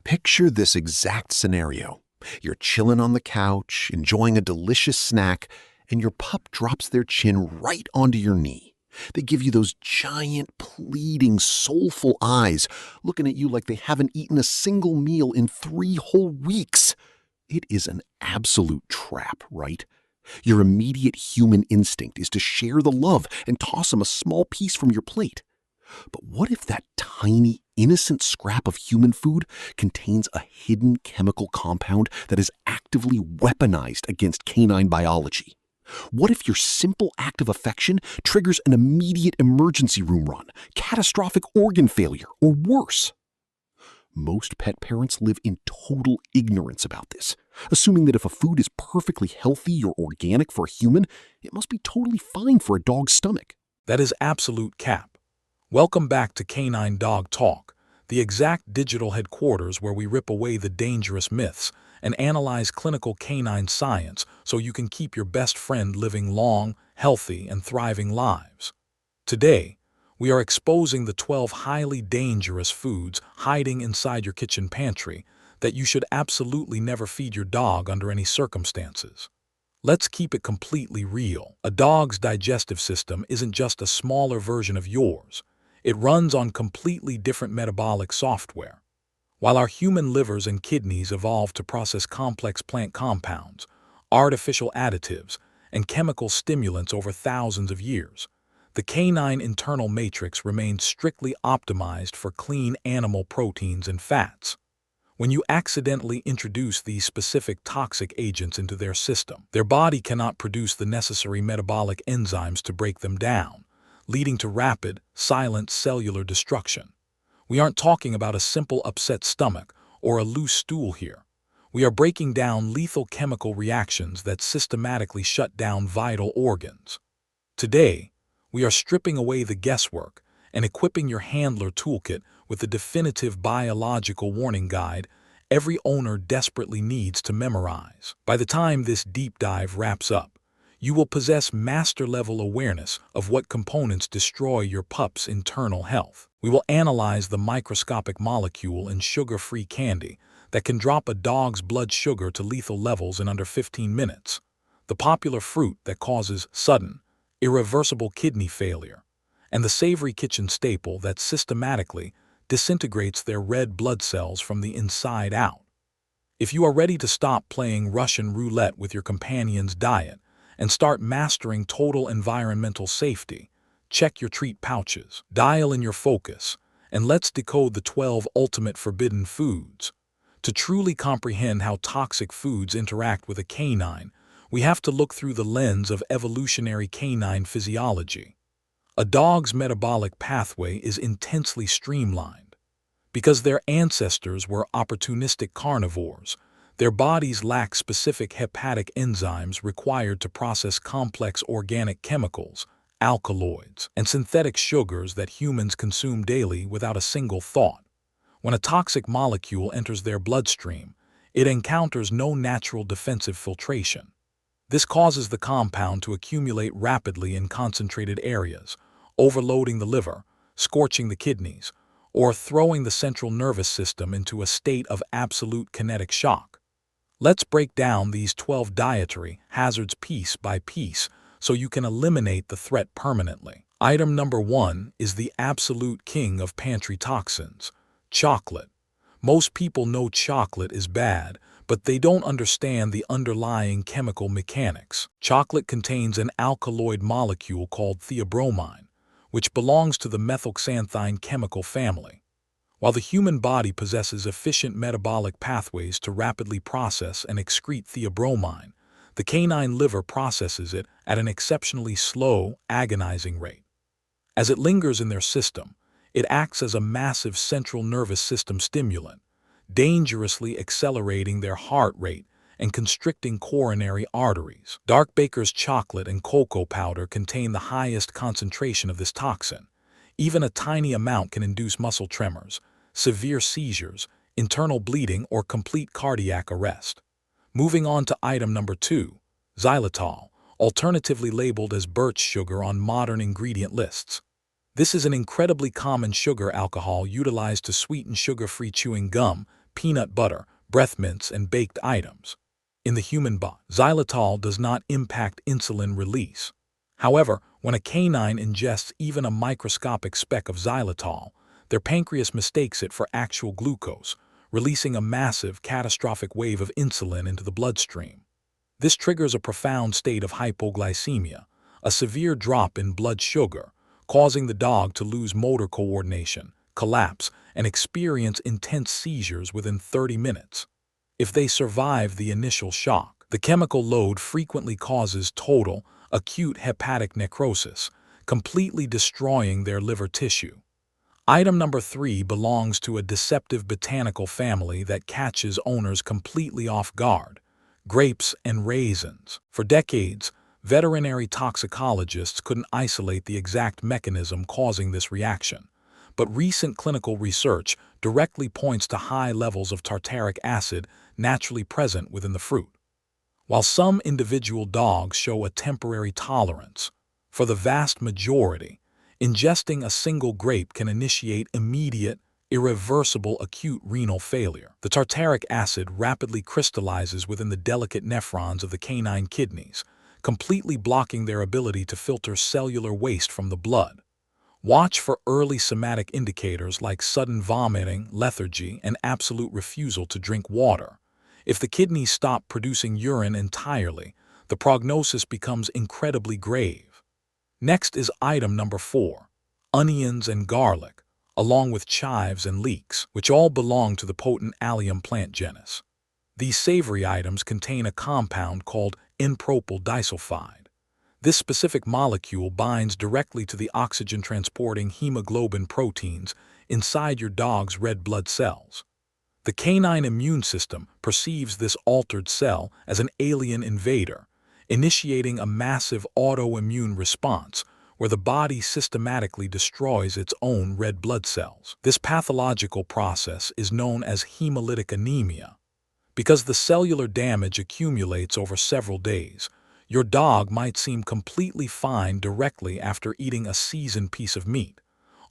Picture this exact scenario. You're chilling on the couch, enjoying a delicious snack, and your pup drops their chin right onto your knee. They give you those giant, pleading, soulful eyes, looking at you like they haven't eaten a single meal in 3 whole weeks. It is an absolute trap, right? Your immediate human instinct is to share the love and toss them a small piece from your plate. But what if that tiny, innocent scrap of human food contains a hidden chemical compound that is actively weaponized against canine biology? What if your simple act of affection triggers an immediate emergency room run, catastrophic organ failure, or worse? Most pet parents live in total ignorance about this, assuming that if a food is perfectly healthy or organic for a human, it must be totally fine for a dog's stomach. That is absolute cap. Welcome back to Canine Dog Talk, the exact digital headquarters where we rip away the dangerous myths and analyze clinical canine science so you can keep your best friend living long, healthy, and thriving lives. Today, we are exposing the 12 highly dangerous foods hiding inside your kitchen pantry that you should absolutely never feed your dog under any circumstances. Let's keep it completely real. A dog's digestive system isn't just a smaller version of yours. It runs on completely different metabolic software. While our human livers and kidneys evolved to process complex plant compounds, artificial additives, and chemical stimulants over thousands of years, the canine internal matrix remained strictly optimized for clean animal proteins and fats. When you accidentally introduce these specific toxic agents into their system, their body cannot produce the necessary metabolic enzymes to break them down, leading to rapid, silent cellular destruction. We aren't talking about a simple upset stomach or a loose stool here. We are breaking down lethal chemical reactions that systematically shut down vital organs. Today, we are stripping away the guesswork and equipping your handler toolkit with the definitive biological warning guide every owner desperately needs to memorize. By the time this deep dive wraps up, you will possess master-level awareness of what components destroy your pup's internal health. We will analyze the microscopic molecule in sugar-free candy that can drop a dog's blood sugar to lethal levels in under 15 minutes, the popular fruit that causes sudden, irreversible kidney failure, and the savory kitchen staple that systematically disintegrates their red blood cells from the inside out. If you are ready to stop playing Russian roulette with your companion's diet and start mastering total environmental safety, check your treat pouches, dial in your focus, and let's decode the 12 ultimate forbidden foods. To truly comprehend how toxic foods interact with a canine, we have to look through the lens of evolutionary canine physiology. A dog's metabolic pathway is intensely streamlined. Because their ancestors were opportunistic carnivores, their bodies lack specific hepatic enzymes required to process complex organic chemicals, alkaloids, and synthetic sugars that humans consume daily without a single thought. When a toxic molecule enters their bloodstream, it encounters no natural defensive filtration. This causes the compound to accumulate rapidly in concentrated areas, overloading the liver, scorching the kidneys, or throwing the central nervous system into a state of absolute kinetic shock. Let's break down these 12 dietary hazards piece by piece so you can eliminate the threat permanently. Item number 1 is the absolute king of pantry toxins, chocolate. Most people know chocolate is bad, but they don't understand the underlying chemical mechanics. Chocolate contains an alkaloid molecule called theobromine, which belongs to the methylxanthine chemical family. While the human body possesses efficient metabolic pathways to rapidly process and excrete theobromine, the canine liver processes it at an exceptionally slow, agonizing rate. As it lingers in their system, it acts as a massive central nervous system stimulant, dangerously accelerating their heart rate and constricting coronary arteries. Dark Baker's chocolate and cocoa powder contain the highest concentration of this toxin. Even a tiny amount can induce muscle tremors, severe seizures, internal bleeding, or complete cardiac arrest. Moving on to item number 2, xylitol, alternatively labeled as birch sugar on modern ingredient lists. This is an incredibly common sugar alcohol utilized to sweeten sugar-free chewing gum, peanut butter, breath mints, and baked items. In the human body, xylitol does not impact insulin release. However, when a canine ingests even a microscopic speck of xylitol, their pancreas mistakes it for actual glucose, releasing a massive, catastrophic wave of insulin into the bloodstream. This triggers a profound state of hypoglycemia, a severe drop in blood sugar, causing the dog to lose motor coordination, collapse, and experience intense seizures within 30 minutes. If they survive the initial shock, the chemical load frequently causes total, acute hepatic necrosis, completely destroying their liver tissue. Item number 3 belongs to a deceptive botanical family that catches owners completely off guard: grapes and raisins. For decades, veterinary toxicologists couldn't isolate the exact mechanism causing this reaction, but recent clinical research directly points to high levels of tartaric acid naturally present within the fruit. While some individual dogs show a temporary tolerance, for the vast majority, ingesting a single grape can initiate immediate, irreversible acute renal failure. The tartaric acid rapidly crystallizes within the delicate nephrons of the canine kidneys, completely blocking their ability to filter cellular waste from the blood. Watch for early somatic indicators like sudden vomiting, lethargy, and absolute refusal to drink water. If the kidneys stop producing urine entirely, the prognosis becomes incredibly grave. Next is item number 4, onions and garlic, along with chives and leeks, which all belong to the potent allium plant genus. These savory items contain a compound called N-propyl disulfide. This specific molecule binds directly to the oxygen-transporting hemoglobin proteins inside your dog's red blood cells. The canine immune system perceives this altered cell as an alien invader, initiating a massive autoimmune response where the body systematically destroys its own red blood cells. This pathological process is known as hemolytic anemia. Because the cellular damage accumulates over several days, your dog might seem completely fine directly after eating a seasoned piece of meat,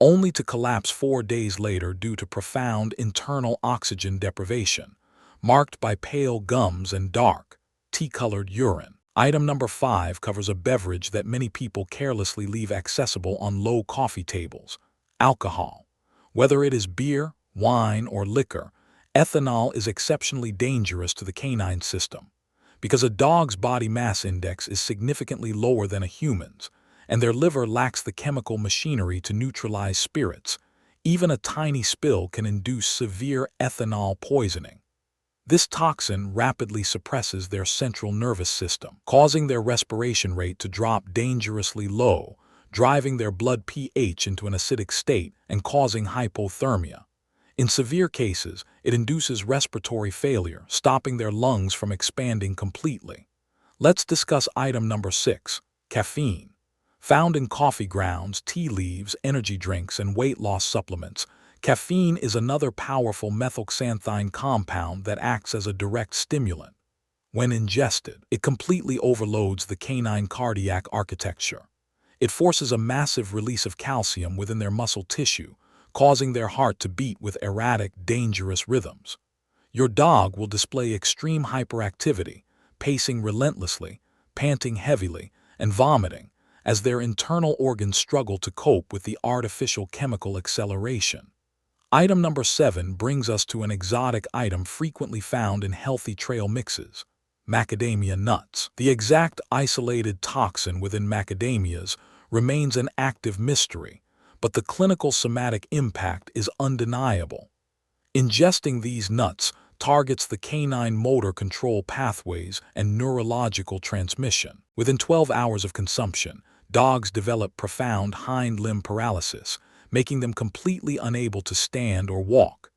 only to collapse 4 days later due to profound internal oxygen deprivation, marked by pale gums and dark, tea-colored urine. Item number 5 covers a beverage that many people carelessly leave accessible on low coffee tables: alcohol. Whether it is beer, wine, or liquor, ethanol is exceptionally dangerous to the canine system. Because a dog's body mass index is significantly lower than a human's, and their liver lacks the chemical machinery to neutralize spirits, even a tiny spill can induce severe ethanol poisoning. This toxin rapidly suppresses their central nervous system, causing their respiration rate to drop dangerously low, driving their blood pH into an acidic state and causing hypothermia. In severe cases, it induces respiratory failure, stopping their lungs from expanding completely. Let's discuss item number 6, caffeine. Found in coffee grounds, tea leaves, energy drinks, and weight loss supplements, caffeine is another powerful methylxanthine compound that acts as a direct stimulant. When ingested, it completely overloads the canine cardiac architecture. It forces a massive release of calcium within their muscle tissue, causing their heart to beat with erratic, dangerous rhythms. Your dog will display extreme hyperactivity, pacing relentlessly, panting heavily, and vomiting, as their internal organs struggle to cope with the artificial chemical acceleration. Item number 7 brings us to an exotic item frequently found in healthy trail mixes: macadamia nuts. The exact isolated toxin within macadamias remains an active mystery, but the clinical somatic impact is undeniable. Ingesting these nuts targets the canine motor control pathways and neurological transmission. Within 12 hours of consumption, dogs develop profound hind limb paralysis, making them completely unable to stand or walk.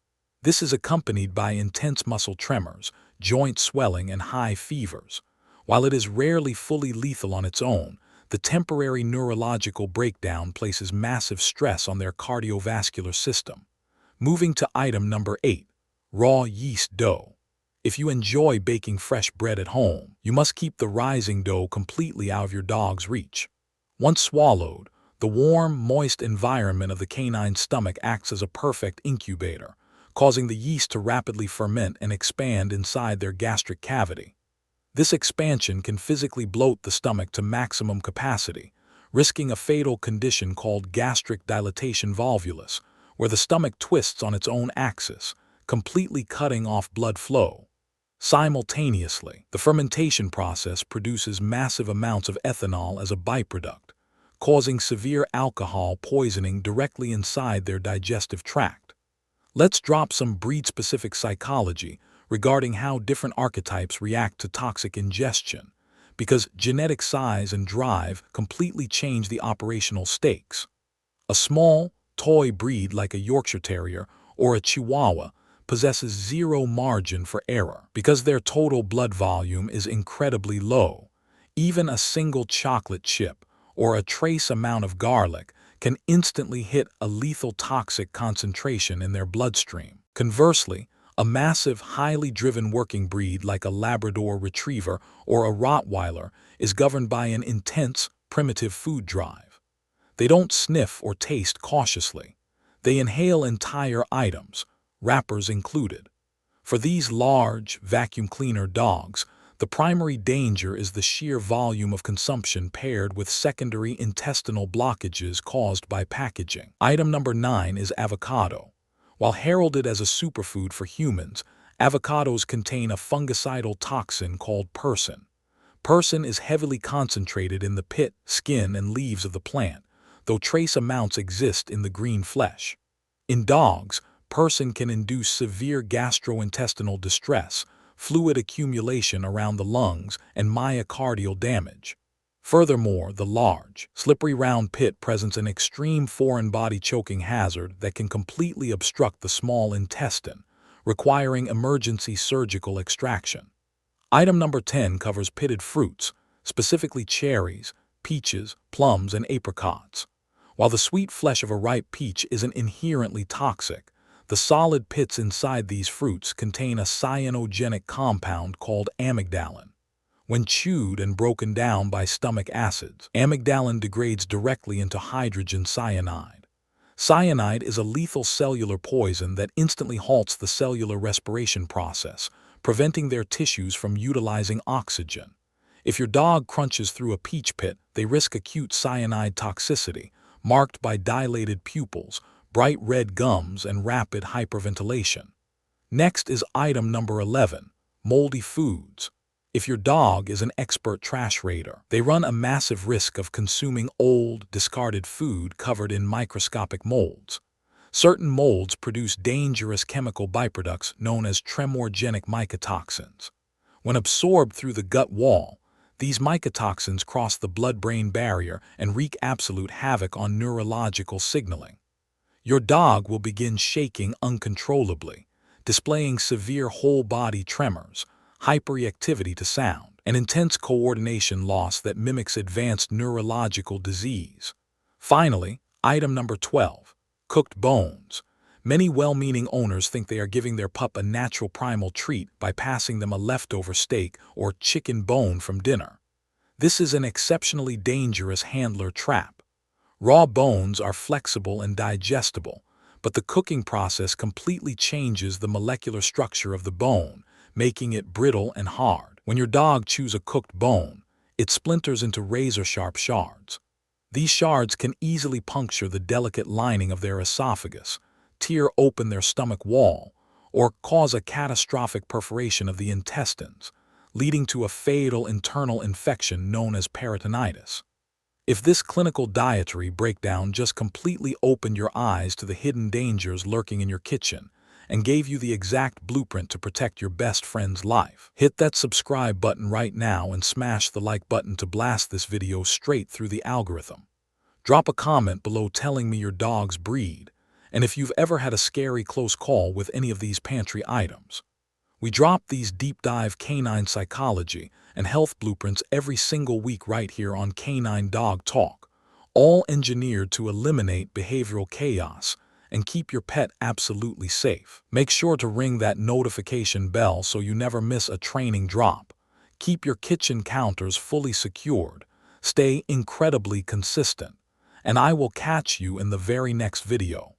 This is accompanied by intense muscle tremors, joint swelling, and high fevers. While it is rarely fully lethal on its own, the temporary neurological breakdown places massive stress on their cardiovascular system. Moving to item number 8, raw yeast dough. If you enjoy baking fresh bread at home, you must keep the rising dough completely out of your dog's reach. Once swallowed, the warm, moist environment of the canine stomach acts as a perfect incubator, causing the yeast to rapidly ferment and expand inside their gastric cavity. This expansion can physically bloat the stomach to maximum capacity, risking a fatal condition called gastric dilatation volvulus, where the stomach twists on its own axis, completely cutting off blood flow. Simultaneously, the fermentation process produces massive amounts of ethanol as a byproduct, causing severe alcohol poisoning directly inside their digestive tract. Let's drop some breed-specific psychology regarding how different archetypes react to toxic ingestion, because genetic size and drive completely change the operational stakes. A small, toy breed like a Yorkshire Terrier or a Chihuahua possesses zero margin for error because their total blood volume is incredibly low. Even a single chocolate chip or a trace amount of garlic can instantly hit a lethal toxic concentration in their bloodstream. Conversely, a massive, highly driven working breed like a Labrador Retriever or a Rottweiler is governed by an intense, primitive food drive. They don't sniff or taste cautiously. They inhale entire items, wrappers included. For these large, vacuum cleaner dogs, the primary danger is the sheer volume of consumption paired with secondary intestinal blockages caused by packaging. Item number 9 is avocado. While heralded as a superfood for humans, avocados contain a fungicidal toxin called persin. Persin is heavily concentrated in the pit, skin, and leaves of the plant, though trace amounts exist in the green flesh. In dogs, persin can induce severe gastrointestinal distress, fluid accumulation around the lungs, and myocardial damage. Furthermore, the large, slippery round pit presents an extreme foreign body choking hazard that can completely obstruct the small intestine, requiring emergency surgical extraction. Item number 10 covers pitted fruits, specifically cherries, peaches, plums, and apricots. While the sweet flesh of a ripe peach isn't inherently toxic, the solid pits inside these fruits contain a cyanogenic compound called amygdalin. When chewed and broken down by stomach acids, amygdalin degrades directly into hydrogen cyanide. Cyanide is a lethal cellular poison that instantly halts the cellular respiration process, preventing their tissues from utilizing oxygen. If your dog crunches through a peach pit, they risk acute cyanide toxicity, marked by dilated pupils, bright red gums, and rapid hyperventilation. Next is item number 11, moldy foods. If your dog is an expert trash raider, they run a massive risk of consuming old, discarded food covered in microscopic molds. Certain molds produce dangerous chemical byproducts known as tremorgenic mycotoxins. When absorbed through the gut wall, these mycotoxins cross the blood-brain barrier and wreak absolute havoc on neurological signaling. Your dog will begin shaking uncontrollably, displaying severe whole-body tremors, hyperreactivity to sound, and intense coordination loss that mimics advanced neurological disease. Finally, item number 12, cooked bones. Many well-meaning owners think they are giving their pup a natural primal treat by passing them a leftover steak or chicken bone from dinner. This is an exceptionally dangerous handler trap. Raw bones are flexible and digestible, but the cooking process completely changes the molecular structure of the bone, making it brittle and hard. When your dog chews a cooked bone, it splinters into razor-sharp shards. These shards can easily puncture the delicate lining of their esophagus, tear open their stomach wall, or cause a catastrophic perforation of the intestines, leading to a fatal internal infection known as peritonitis. If this clinical dietary breakdown just completely opened your eyes to the hidden dangers lurking in your kitchen and gave you the exact blueprint to protect your best friend's life, hit that subscribe button right now and smash the like button to blast this video straight through the algorithm. Drop a comment below telling me your dog's breed, and if you've ever had a scary close call with any of these pantry items. We drop these deep dive canine psychology and health blueprints every single week right here on Canine Dog Talk, all engineered to eliminate behavioral chaos and keep your pet absolutely safe. Make sure to ring that notification bell so you never miss a training drop. Keep your kitchen counters fully secured. Stay incredibly consistent. And I will catch you in the very next video.